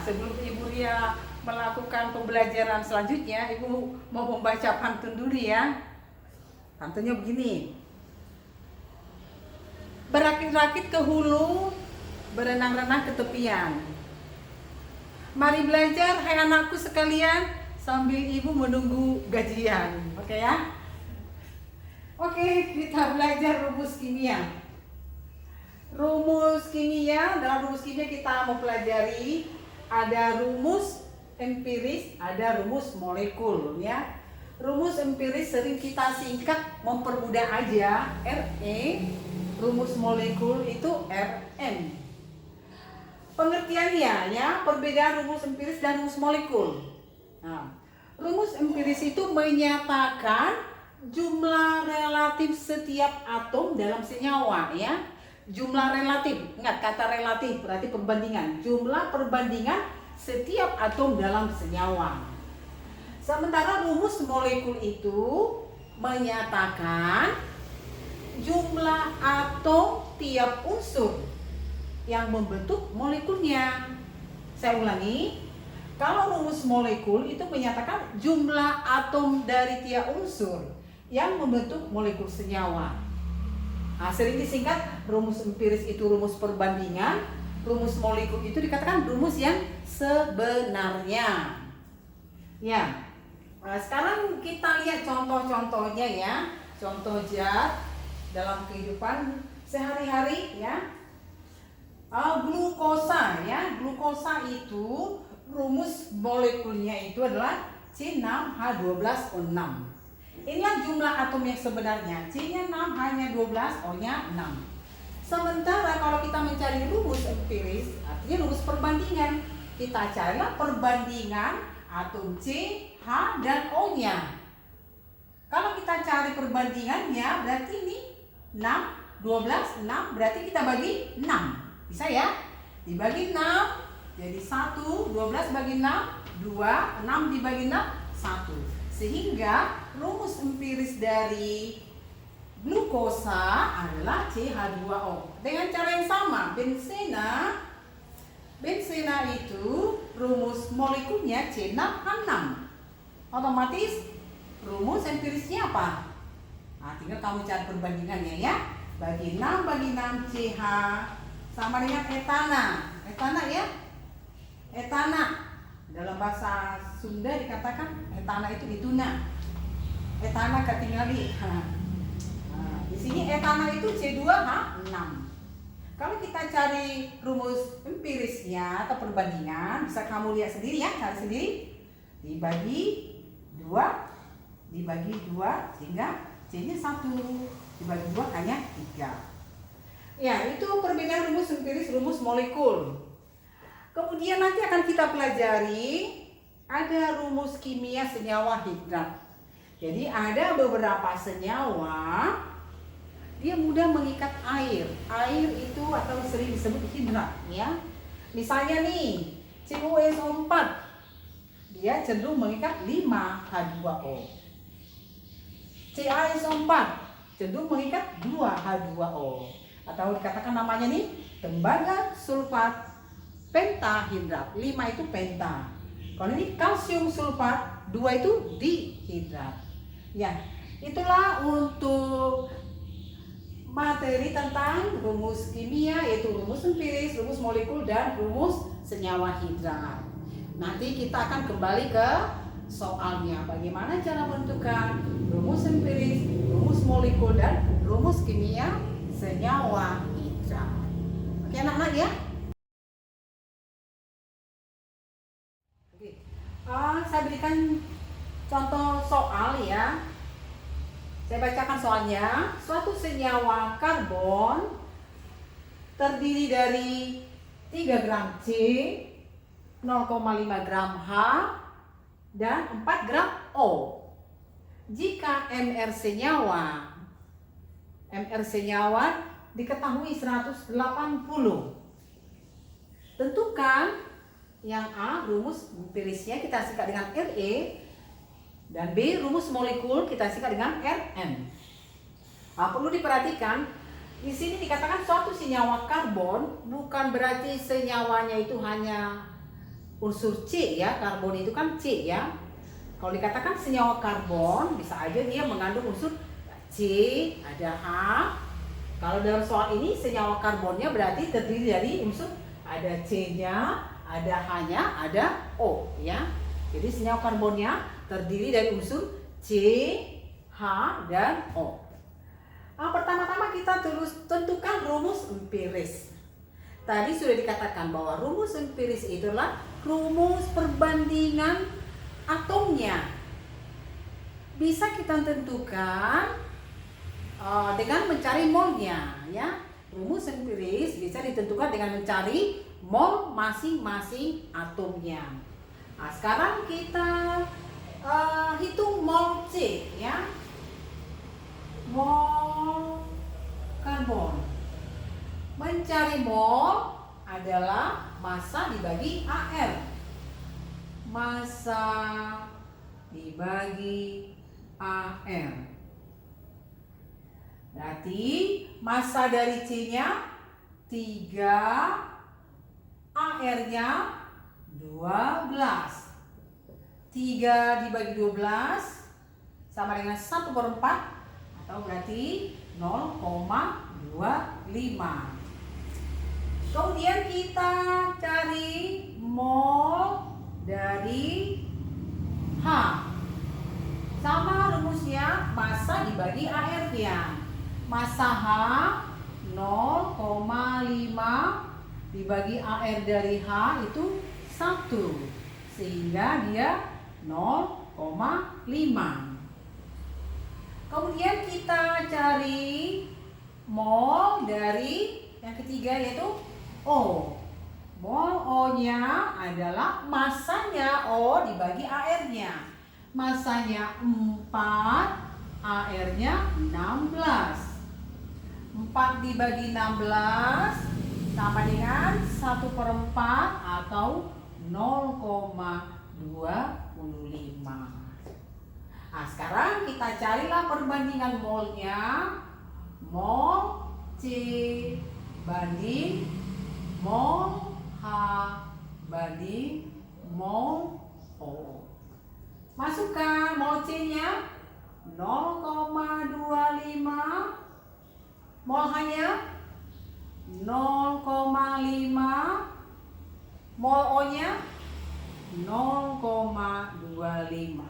sebelum Ibu Ria melakukan pembelajaran selanjutnya, Ibu mau membaca pantun dulu ya. Pantunnya begini. Berakit-rakit ke hulu, berenang-renang ke tepian. Mari belajar, hai anakku sekalian, sambil Ibu menunggu gajian. Oke ya? Oke, kita belajar rumus kimia. Rumus kimia, dalam rumus kimia kita mau pelajari ada rumus empiris, ada rumus molekul ya. Rumus empiris sering kita singkat mempermudah aja Re, rumus molekul itu Rm. Pengertiannya ya, perbedaan rumus empiris dan rumus molekul. Nah, rumus empiris itu menyatakan jumlah relatif setiap atom dalam senyawa ya. Jumlah relatif, ingat kata relatif berarti perbandingan. Jumlah perbandingan setiap atom dalam senyawa. Sementara rumus molekul itu menyatakan jumlah atom tiap unsur yang membentuk molekulnya. Saya ulangi, kalau rumus molekul itu menyatakan jumlah atom dari tiap unsur yang membentuk molekul senyawa. Nah, sering disingkat rumus empiris itu rumus perbandingan, rumus molekul itu dikatakan rumus yang sebenarnya. Ya, nah, sekarang kita lihat contoh-contohnya ya, contoh zat dalam kehidupan sehari-hari ya. Glukosa ya, glukosa itu rumus molekulnya itu adalah C6H12O6. Inilah jumlah atom yang sebenarnya. C-nya 6, H-nya 12, O-nya 6. Sementara kalau kita mencari rumus empiris, artinya rumus perbandingan, kita carilah perbandingan atom C, H, dan O-nya. Kalau kita cari perbandingannya, berarti ini 6, 12, 6, berarti kita bagi 6. Bisa ya? Dibagi 6, jadi 1, 12 bagi 6, 2, 6 dibagi 6, 1. Sehingga rumus empiris dari glukosa adalah CH2O. Dengan cara yang sama, benzena itu rumus molekulnya C6H6. Otomatis rumus empirisnya apa? Nah, tinggal kamu cari perbandingannya ya. Bagi 6 bagi 6 CH sama dengan etana. Etana ya. Etana. Dalam bahasa Sunda dikatakan etana itu dituna. Etana ketinggali. Nah, di sini etana itu C2H6. Kalau kita cari rumus empirisnya atau perbandingan, bisa kamu lihat sendiri ya, cari sendiri. Dibagi 2 sehingga C-nya 1. Dibagi 2 hanya 3. Ya, itu perbedaan rumus empiris, rumus molekul. Kemudian nanti akan kita pelajari ada rumus kimia senyawa hidrat. Jadi ada beberapa senyawa dia mudah mengikat air. Air itu atau sering disebut hidrat ya. Misalnya nih, CuSO4 dia cenderung mengikat 5H2O. CaSO4 cenderung mengikat 2H2O. Atau dikatakan namanya nih tembaga sulfat pentahidrat. 5 itu penta. Kalau ini kalsium sulfat, 2 itu dihidrat. Ya, itulah untuk materi tentang rumus kimia, yaitu rumus empiris, rumus molekul, dan rumus senyawa hidrat. Nanti kita akan kembali ke soalnya. Bagaimana cara menentukan rumus empiris, rumus molekul, dan rumus kimia senyawa hidrat. Oke anak-anak ya. Saya berikan contoh soal ya. Saya bacakan soalnya. Suatu senyawa karbon terdiri dari 3 gram C, 0,5 gram H, dan 4 gram O. Jika MR senyawa diketahui 180. Tentukan yang A rumus empirisnya kita sikat dengan Re, dan B rumus molekul kita sikat dengan Rn. Nah, perlu diperhatikan di sini dikatakan suatu senyawa karbon, bukan berarti senyawanya itu hanya unsur C ya, karbon itu kan C ya. Kalau dikatakan senyawa karbon, bisa aja dia mengandung unsur C, ada H. Kalau dalam soal ini senyawa karbonnya berarti terdiri dari unsur ada C-nya, ada H-nya, ada O ya. Jadi senyawa karbonnya terdiri dari unsur C, H, dan O. Nah, pertama-tama kita terus tentukan rumus empiris. Tadi sudah dikatakan bahwa rumus empiris itu adalah rumus perbandingan atomnya. Bisa kita tentukan dengan mencari molnya ya. Rumus empiris bisa ditentukan dengan mencari mol masing-masing atomnya. Nah, sekarang kita hitung mol C ya. Mol karbon. Mencari mol adalah massa dibagi AR. Massa dibagi AR. Berarti massa dari C-nya 3, AR-nya 12. 3 dibagi 12 sama dengan 1/4 atau berarti 0,25. Kemudian kita cari mol dari H. Sama rumusnya massa dibagi AR-nya. Massa H 0,5 dibagi AR dari H itu 1. Sehingga dia 0,5. Kemudian kita cari mol dari yang ketiga yaitu O. Mol O-nya adalah massanya O dibagi AR-nya. Massanya 4, AR-nya 16. 4 dibagi 16 sama dengan 1/4 atau 0,25. Nah, sekarang kita carilah perbandingan molnya. Mol C banding mol H banding mol O. Masukkan mol C-nya 0,25, mol H-nya 0,5, mol O-nya 0,25.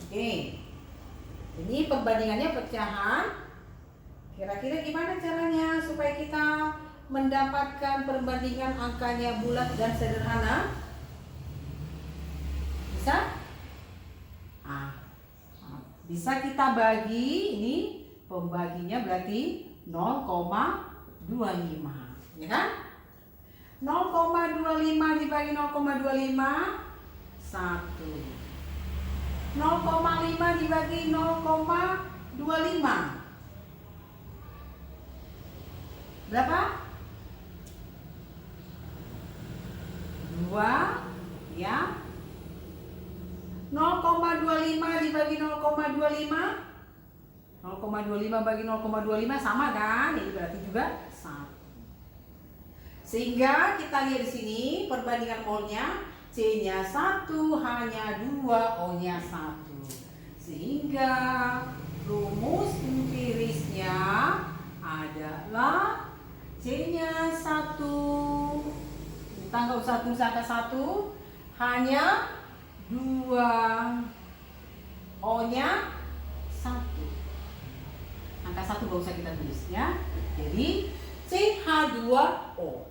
Oke, ini perbandingannya pecahan. Kira-kira gimana caranya supaya kita mendapatkan perbandingan angkanya bulat dan sederhana? Bisa? Bisa kita bagi, ini pembaginya berarti 0,25, ya kan? 0,25 dibagi 0,25 1. 0,5 dibagi 0,25 berapa? 2 ya. 0,25 dibagi 0,25 0,25 bagi 0,25 sama kan? Ini berarti juga 1. Sehingga kita lihat di sini perbandingan molnya, C-nya 1, H-nya 2, O-nya 1. Sehingga rumus empirisnya adalah C-nya 1. Kita nggak usah tulis angka 1, H-nya 2, O-nya 1. Angka 1 nggak usah kita tulis ya. Jadi CH2O.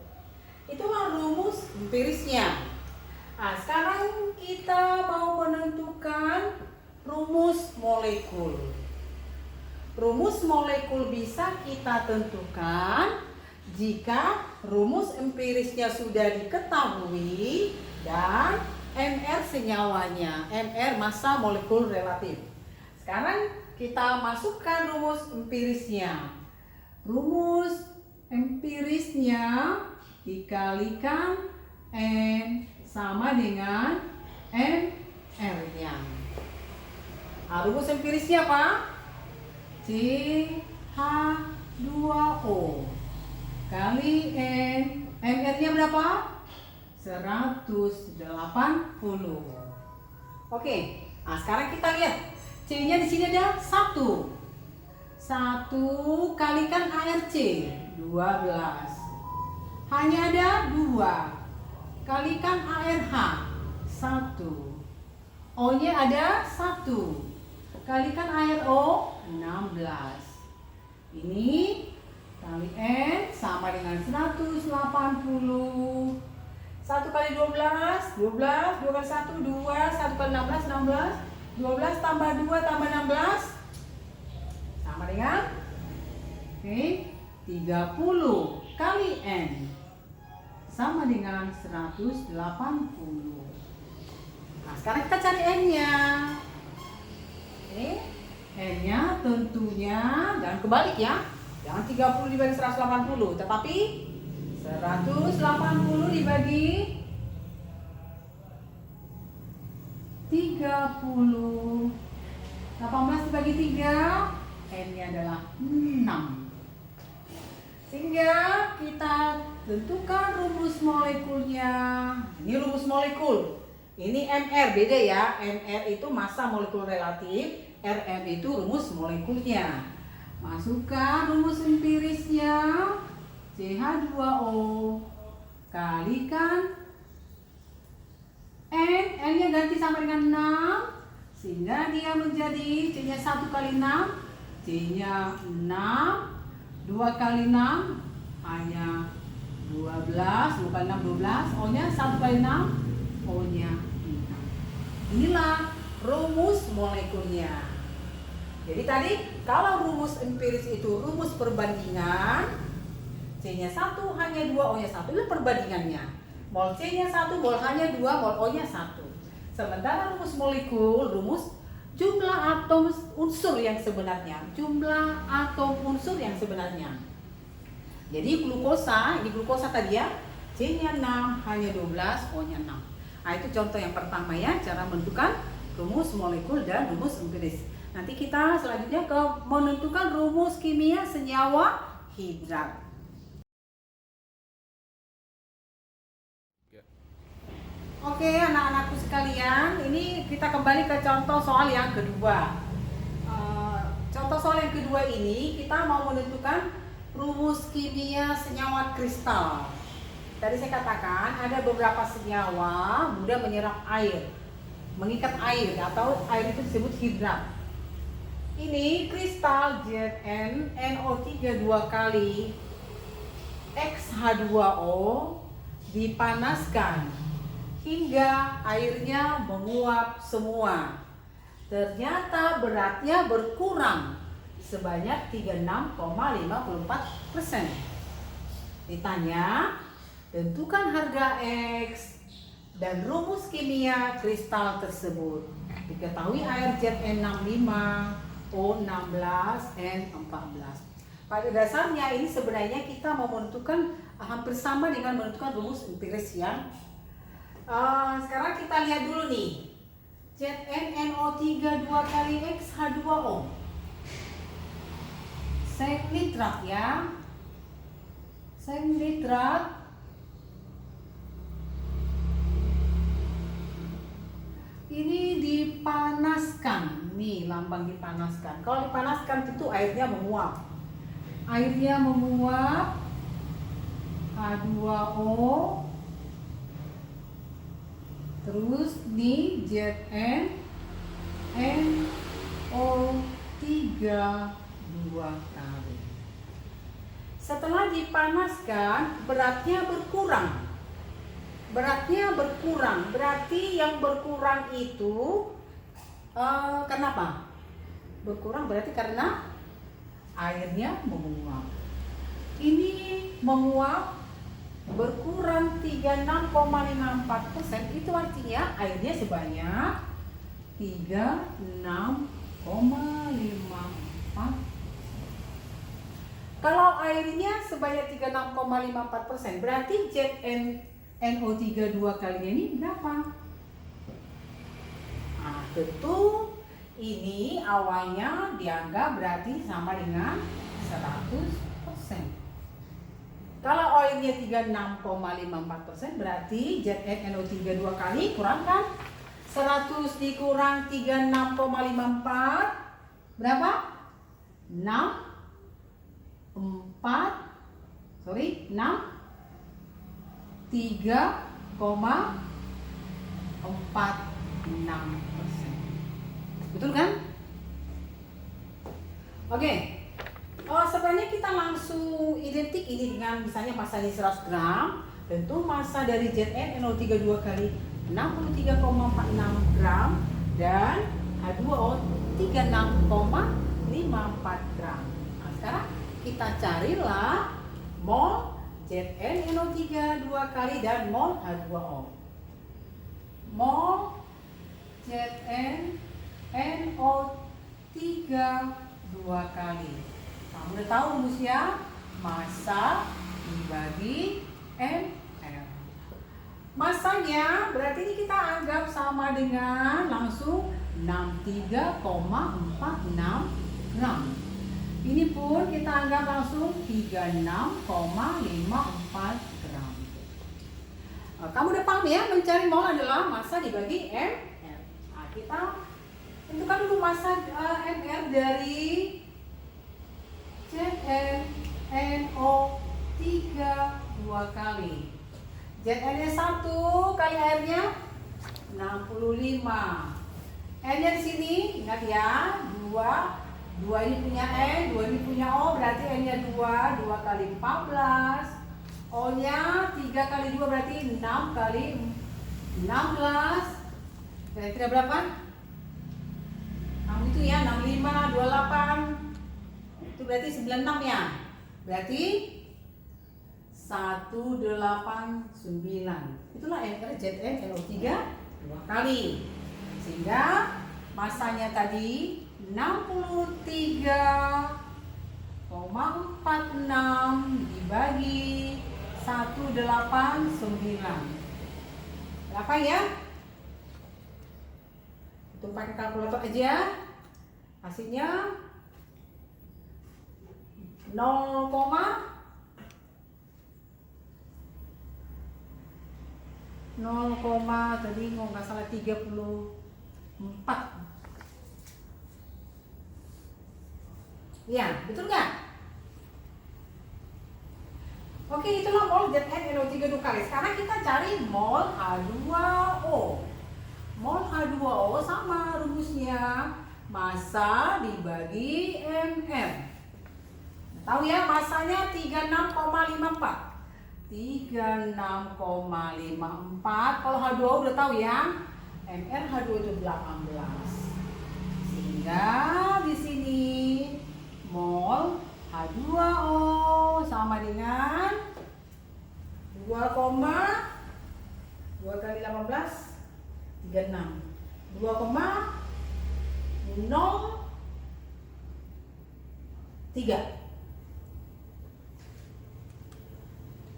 Itulah rumus empirisnya. Nah, sekarang kita mau menentukan rumus molekul. Rumus molekul bisa kita tentukan jika rumus empirisnya sudah diketahui dan MR senyawanya, MR massa molekul relatif. Sekarang kita masukkan rumus empirisnya. Rumus empirisnya dikalikan N sama dengan MR-nya. Nah, rumus empirisnya apa? CH2O kali N. MR-nya berapa? 1. 180. Oke, nah sekarang kita lihat C-nya di sini ada 1. 1 kalikan ARC 12. H-nya ada 2. Kalikan ARH 1. O-nya ada 1. Kalikan ARO 16. Ini kali N sama dengan 180. 1 kali 12, 12, 2 kali 1, 2, 1 kali 16, 16, 12 tambah 2 tambah 16, sama dengan 30 kali N, sama dengan 180. Nah, sekarang kita cari N-nya. N-nya tentunya jangan kebalik ya. Jangan 30 dibagi 180, tetapi 180 dibagi 30. 18 dibagi 3, N-nya adalah 6. Sehingga kita tentukan rumus molekulnya. Ini rumus molekul. Ini MR, beda ya. MR itu massa molekul relatif, RM itu rumus molekulnya. Masukkan rumus empirisnya. CH2O kalikan N-nya ganti sama dengan 6, sehingga dia menjadi C-nya 1 kali 6, C-nya 6, 2 kali 6 hanya 12, 2 kali 6 12, O-nya 1 kali 6, O-nya 6. Inilah rumus molekulnya. Jadi tadi kalau rumus empiris itu rumus perbandingan, C-nya 1, hanya 2, O-nya 1. Itu perbandingannya. Mol C-nya 1, mol H-nya 2, mol O-nya 1. Sementara rumus molekul, rumus jumlah atom unsur yang sebenarnya. Jumlah atom unsur yang sebenarnya. Jadi glukosa, ini glukosa tadi ya. C-nya 6, hanya 12, O-nya 6. Nah, itu contoh yang pertama ya, cara menentukan rumus molekul dan rumus empiris. Nanti kita selanjutnya ke menentukan rumus kimia senyawa hidrat. Oke, anak-anakku sekalian, ini kita kembali ke contoh soal yang kedua. Contoh soal yang kedua ini kita mau menentukan rumus kimia senyawa kristal. Tadi saya katakan ada beberapa senyawa mudah menyerap air, mengikat air, atau air itu disebut hidrat. Ini kristal ZnNO3 2 kali XH2O dipanaskan hingga airnya menguap semua. Ternyata beratnya berkurang sebanyak 36,54%. Ditanya, tentukan harga X dan rumus kimia kristal tersebut. Diketahui air Zn65, O16, N14. Pada dasarnya ini sebenarnya kita mau menentukan hampir sama dengan menentukan rumus empiris ya. Sekarang kita lihat dulu nih. ZnNO3 2 kali XH2O. Seng nitrat ya. Seng nitrat ini dipanaskan. Nih, lambang dipanaskan. Kalau dipanaskan tentu airnya menguap. Airnya menguap. H2O. Terus nih ZnNO3 2 kali. Setelah dipanaskan, beratnya berkurang. Beratnya berkurang, berarti yang berkurang itu kenapa? Berkurang berarti karena airnya menguap. Ini menguap berkurang 36,54%, itu artinya airnya sebanyak 36,54. Kalau airnya sebanyak 36,54%, berarti ZnNO3 2 kali ini berapa? Nah, tentu ini awalnya dianggap berarti sama dengan 100%. Kalau oilnya 36,54%, berarti ZnNO3 dua kali kurangkan 100 dikurang 36,54 berapa? 6 3,46%. Betul kan? Oke. Sebenarnya kita langsung identik ini dengan misalnya massa ini 100 gram, tentu massa dari ZnNO3 dua kali 63,46 gram dan H2O 36,54 gram. Nah, sekarang kita carilah mol ZnNO3 dua kali dan mol H2O. Mol ZnNO3 dua kali. Kamu udah tahu rumusnya, massa dibagi ml. Massanya berarti ini kita anggap sama dengan langsung 63,46 gram. Ini pun kita anggap langsung 36,54 gram. Kamu udah paham ya, mencari mol adalah massa dibagi ml. Nah, kita tentukan dulu massa ml dari ZnNO3 dua kali. Zn-nya 1 kali airnya 65. N-nya di sini ingat ya, 2 ini punya N, 2 ini punya O, berarti N-nya 2 kali 14. O-nya 3 kali 2 berarti 6 kali 16. Kira-kira berapa? 6 itu ya, 65, 28. Itu berarti 96 ya. Berarti 189. Itulah ml ZnNO3 dua kali. Sehingga massanya tadi 63,46 dibagi 189. Berapa ya? Itu pakai kalkulator aja. Hasilnya 0, tadi nggak salah 34. Ya, betul nggak? Oke, itulah mol ZnNO3 dua kali. Sekarang kita cari mol H2O. Mol H2O sama rumusnya, massa dibagi ml. Tahu ya, massanya 36,54. 36,54. Kalau H2O udah tahu ya. ml H2O itu 18. Sehingga di sini mol H2O sama dengan 2 kali 18 36. 2,03.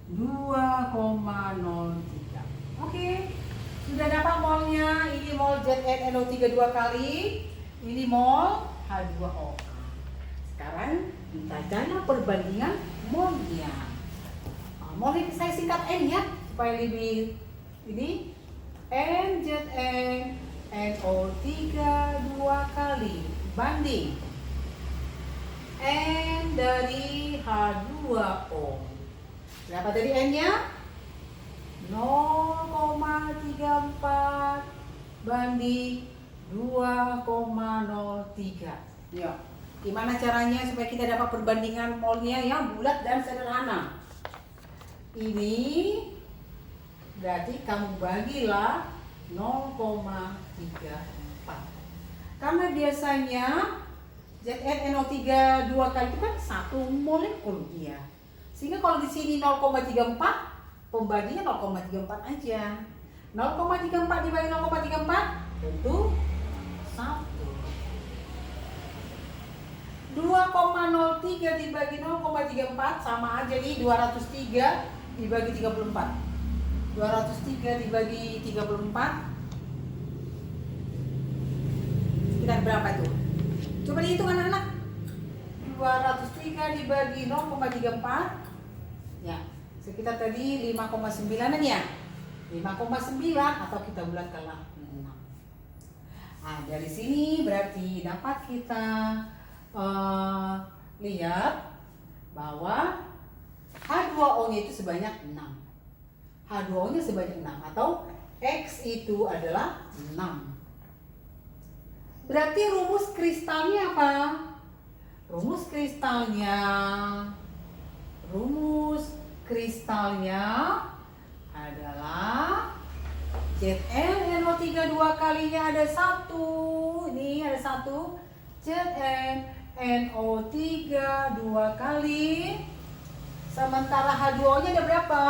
2,03. Oke, sudah dapat molnya. Ini mol ZnNO3 dua kali, ini mol H2O. Sekarang kita cari perbandingan molnya. Mol ini saya singkat N ya, supaya lebih ini. N ZnNO3 dua kali banding N dari H2O. Berapa tadi N-nya? 0,34 banding 2,03. Yuk, gimana caranya supaya kita dapat perbandingan molnya yang bulat dan sederhana? Ini berarti kamu bagilah 0,34. Karena biasanya ZnNO3 dua kali itu kan 1 molekul ya. Sehingga kalau di sini 0,34, pembaginya 0,34 aja. 0,34 dibagi 0,34 tentu 1. 2,03 dibagi 0,34 sama aja nih, 203 dibagi 34. 203 dibagi 34 sekitar berapa itu? Coba dihitung anak-anak. 203 dibagi 0,34 ya, Sekitar tadi 5,9 ya. 5,9 atau kita bulatkan 6. Nah, dari sini berarti dapat kita lihat bahwa H2O-nya itu sebanyak 6. H2O-nya sebanyak 6 atau X itu adalah 6. Berarti rumus kristalnya apa? Rumus kristalnya adalah ZnNO3 dua kalinya ada 1. Ini ada 1. ZnNO3 dua kali. Sementara H2O-nya ada berapa?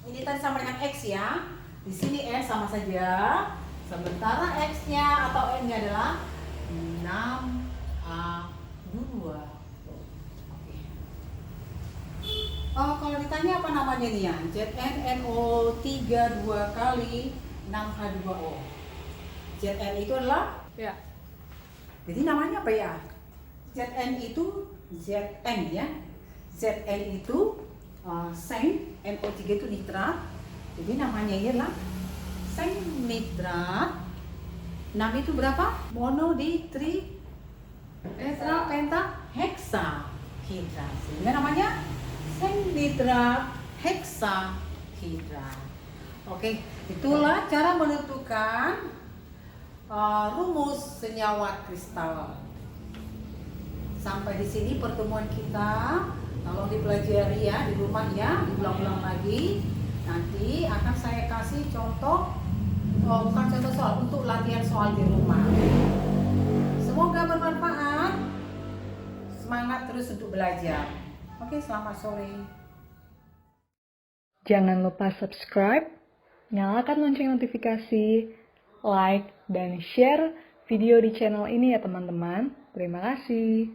Ini tadi sama dengan X ya. Di sini N sama saja. Sementara X-nya atau N-nya adalah 6H2. Oke. Kalau ditanya apa namanya nih ya? ZnNO3 dua kali 6H2O. Zn itu adalah Ya. jadi namanya apa ya? Zn itu Zn ya. Zn itu seng, NO3 itu nitrat. Jadi namanya ialah seng nitrat. 6 itu berapa? Mono di tri tetra penta heksahidrat. Sehingga namanya seng nitrat heksahidrat. Oke, itulah cara menentukan rumus senyawa kristal. Sampai di sini pertemuan kita. Tolong dipelajari ya di rumah ya, diulang-ulang lagi. Nanti akan saya kasih contoh, bukan contoh soal, untuk latihan soal di rumah. Semoga bermanfaat. Semangat terus untuk belajar. Oke, selamat sore. Jangan lupa subscribe, nyalakan lonceng notifikasi, like, dan share video di channel ini ya teman-teman. Terima kasih.